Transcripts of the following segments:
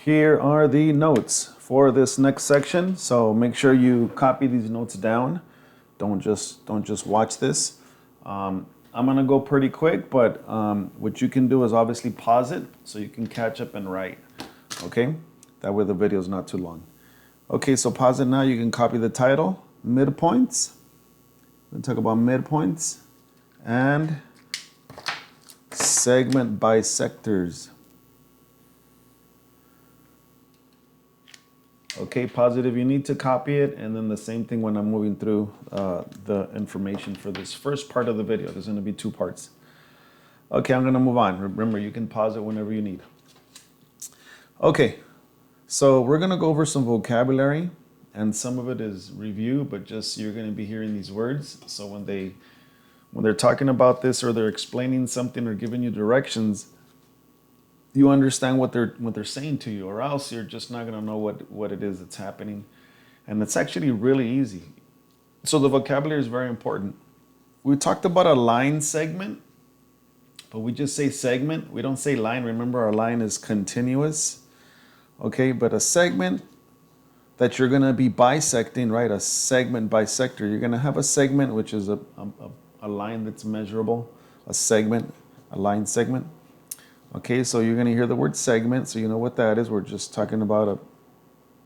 Here are the notes for this next section. So make sure you copy these notes down. Don't just watch this. I'm gonna go pretty quick, but what you can do is obviously pause it so you can catch up and write. Okay, that way the video is not too long. Okay, so pause it now. You can copy the title, midpoints. We'll talk about midpoints and segment bisectors. Okay, pause it if you need to copy it, and then the same thing when I'm moving through the information for this first part of the video. There's going to be two parts. Okay, I'm going to move on. Remember, you can pause it whenever you need. Okay, so we're going to go over some vocabulary, and some of it is review, but just you're going to be hearing these words. So when they're talking about this or they're explaining something or giving you directions, you understand what they're saying to you, or else you're just not going to know what it is that's happening. And it's actually really easy. So the vocabulary is very important. We talked about a line segment, but we just say segment. We don't say line. Remember, our line is continuous. Okay, but a segment that you're going to be bisecting, right? A segment bisector. You're going to have a segment, which is a line that's measurable, a segment, a line segment. Okay, so you're going to hear the word segment, so you know what that is. We're just talking about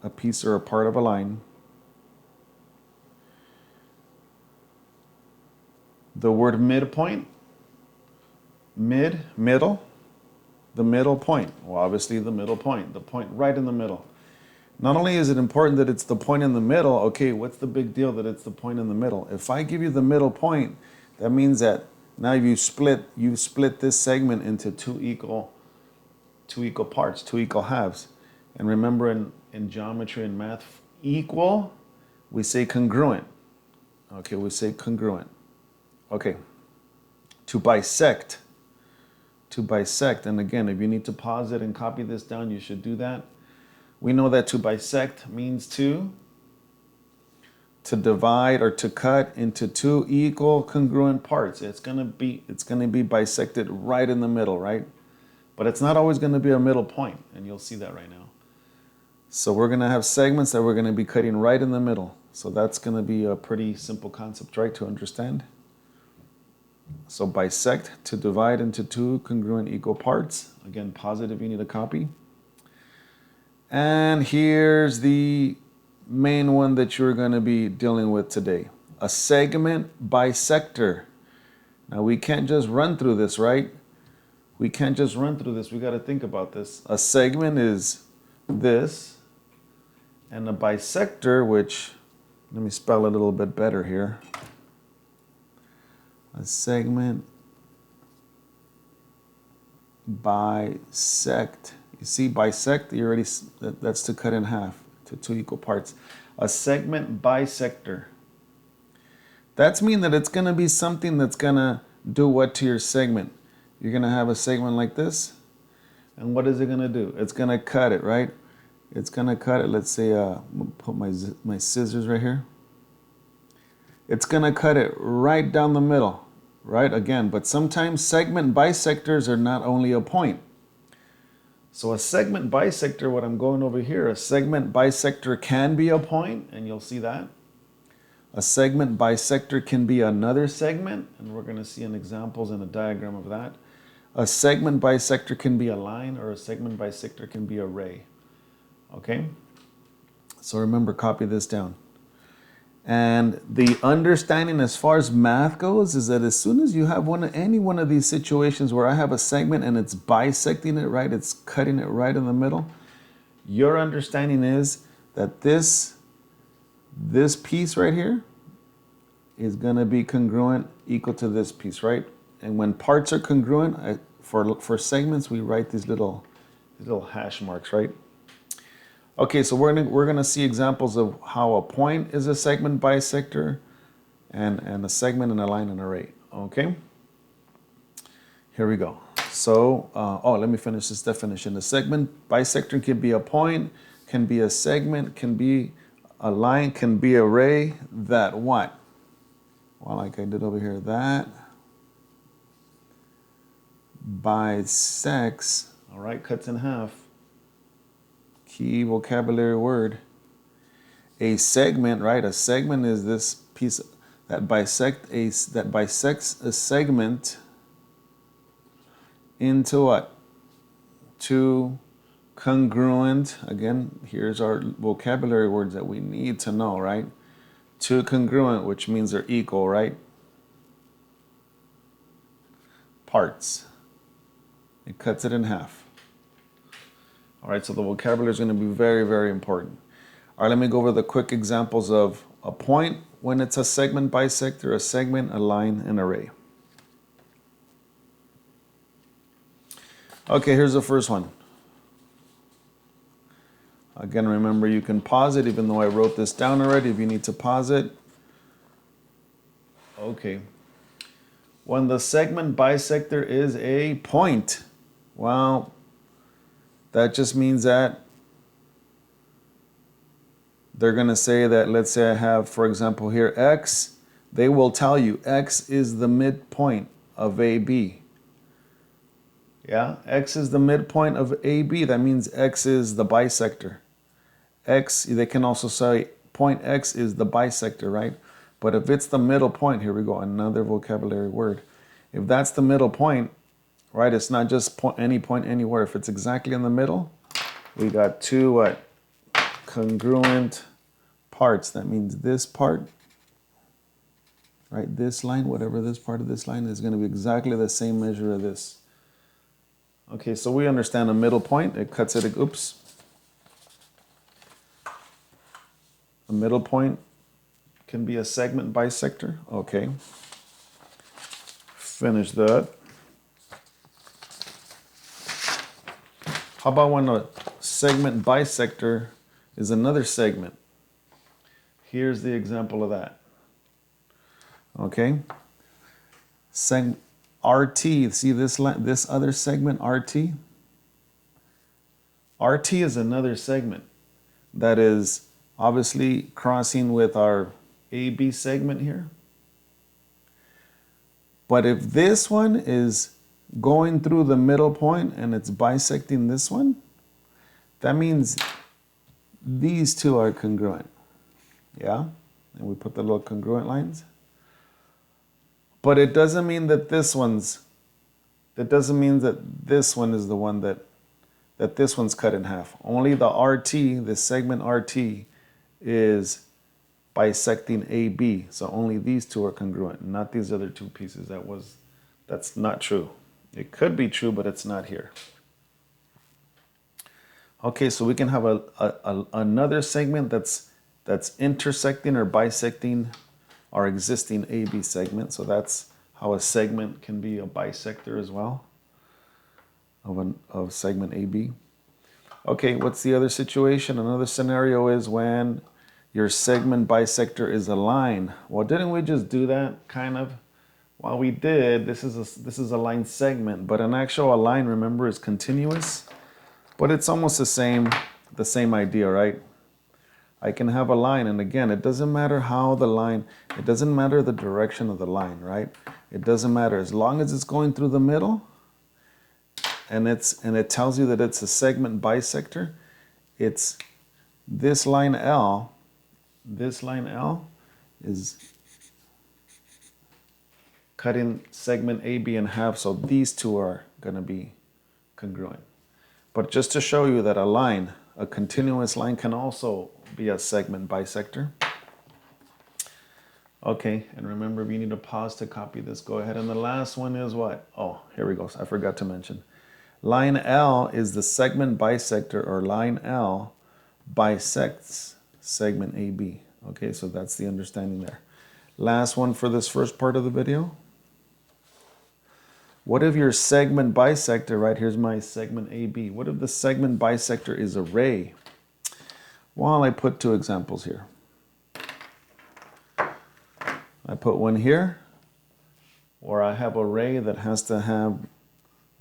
a piece or a part of a line. The word midpoint, middle, the middle point. Well, obviously the middle point, the point right in the middle. Not only is it important that it's the point in the middle, okay, what's the big deal that it's the point in the middle? If I give you the middle point, that means that now you've split this segment into two equal parts, two equal halves. And remember in geometry and math, equal, we say congruent. Okay, we say congruent. Okay, to bisect, and again, if you need to pause it and copy this down, you should do that. We know that to bisect means to divide or to cut into two equal congruent parts. It's gonna be bisected right in the middle, right? But it's not always gonna be a middle point, and you'll see that right now. So we're gonna have segments that we're gonna be cutting right in the middle. So that's gonna be a pretty simple concept, right, to understand. So bisect, to divide into two congruent equal parts. Again, pause it if you need a copy. And here's the main one that you're going to be dealing with today. A segment bisector. Now we can't just run through this, right? We can't just run through this. We got to think about this. A segment is this, and a bisector, which, let me spell it a little bit better here. A segment bisect. You see, bisect, that's to cut in half to two equal parts. A segment bisector. That's mean that it's going to be something that's going to do what to your segment? You're going to have a segment like this. And what is it going to do? It's going to cut it, right? It's going to cut it. Let's say, I'm going to put my scissors right here. It's going to cut it right down the middle, right? Again, but sometimes segment bisectors are not only a point. So a segment bisector, what I'm going over here, a segment bisector can be a point, and you'll see that. A segment bisector can be another segment, and we're going to see an examples in a diagram of that. A segment bisector can be a line, or a segment bisector can be a ray. Okay? So remember, copy this down. And the understanding as far as math goes is that as soon as you have any one of these situations where I have a segment and it's bisecting it, right? It's cutting it right in the middle. Your understanding is that this piece right here is going to be congruent equal to this piece, right? And when parts are congruent, for segments, we write these little hash marks, right? Okay, so we're gonna see examples of how a point is a segment bisector, and a segment and a line and array. Okay, here we go. So, let me finish this definition. A segment bisector can be a point, can be a segment, can be a line, can be an array that what? Well, like I did over here, that bisects, all right, cuts in half key vocabulary word. A segment, right? A segment is this piece that bisects a segment into what? Two congruent. Again, here's our vocabulary words that we need to know, right? Two congruent, which means they're equal, right? Parts. It cuts it in half. All right, so the vocabulary is going to be very, very important. All right, let me go over the quick examples of a point when it's a segment bisector, a segment, a line, and array. Okay, here's the first one. Again, remember you can pause it even though I wrote this down already if you need to pause it. Okay. When the segment bisector is a point, well, that just means that they're going to say that, let's say I have, for example, here x, they will tell you x is the midpoint of AB. Yeah, x is the midpoint of AB. That means x is the bisector. X, they can also say point x is the bisector, right? But if it's the middle point, here we go, another vocabulary word. If that's the middle point, right, it's not just any point anywhere. If it's exactly in the middle, we got two what? Congruent parts. That means this part, right, this line, whatever this part of this line is going to be exactly the same measure of this. Okay, so we understand a middle point. It cuts it, oops. A middle point can be a segment bisector. Okay. Finish that. How about when a segment bisector is another segment? Here's the example of that. Okay. RT, see this other segment, RT? RT is another segment that is obviously crossing with our AB segment here. But if this one is going through the middle point and it's bisecting this one, that means these two are congruent. Yeah? And we put the little congruent lines. But it doesn't mean that this one is the one that this one's cut in half. Only the RT, the segment RT, is bisecting AB. So only these two are congruent, not these other two pieces. That's not true. It could be true, but it's not here. Okay, so we can have another segment that's intersecting or bisecting our existing AB segment. So that's how a segment can be a bisector as well of segment AB. Okay, what's the other situation? Another scenario is when your segment bisector is a line. Well, didn't we just do that kind of? Well, we did. This is a line segment, but an actual line, remember, is continuous. But it's almost the same idea, right? I can have a line, and again, it doesn't matter how the line, it doesn't matter the direction of the line, right? It doesn't matter as long as it's going through the middle, and it tells you that it's a segment bisector. It's this line L. This line L is cutting segment AB in half, so these two are going to be congruent. But just to show you that a line, a continuous line, can also be a segment bisector. Okay, and remember, if you need to pause to copy this, go ahead. And the last one is what? Oh, here we go. I forgot to mention. Line L is the segment bisector, or line L bisects segment AB. Okay, so that's the understanding there. Last one for this first part of the video. What if your segment bisector, right, here's my segment AB. What if the segment bisector is a ray? Well, I put two examples here. I put one here, where I have a ray that has to have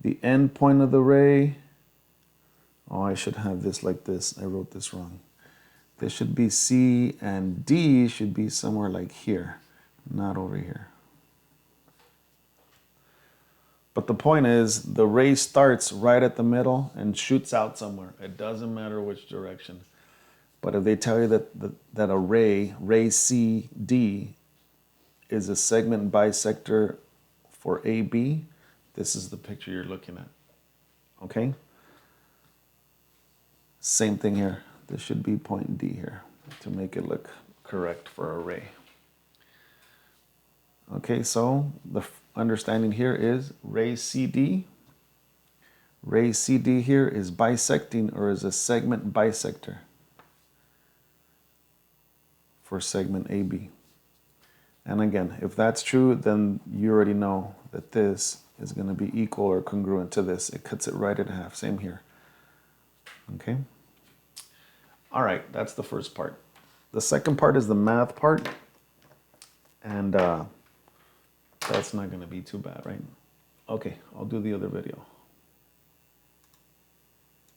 the end point of the ray. Oh, I should have this like this. I wrote this wrong. This should be C, and D should be somewhere like here, not over here. But the point is, the ray starts right at the middle and shoots out somewhere. It doesn't matter which direction. But if they tell you that a ray CD, is a segment bisector for AB, this is the picture you're looking at. Okay? Same thing here. This should be point D here to make it look correct for a ray. Okay, so the understanding here is ray CD here is bisecting or is a segment bisector for segment AB. And again, if that's true, then you already know that this is going to be equal or congruent to this. It cuts it right in half. Same here. Okay? All right, that's the first part. The second part is the math part. And that's not going to be too bad, right? Okay, I'll do the other video.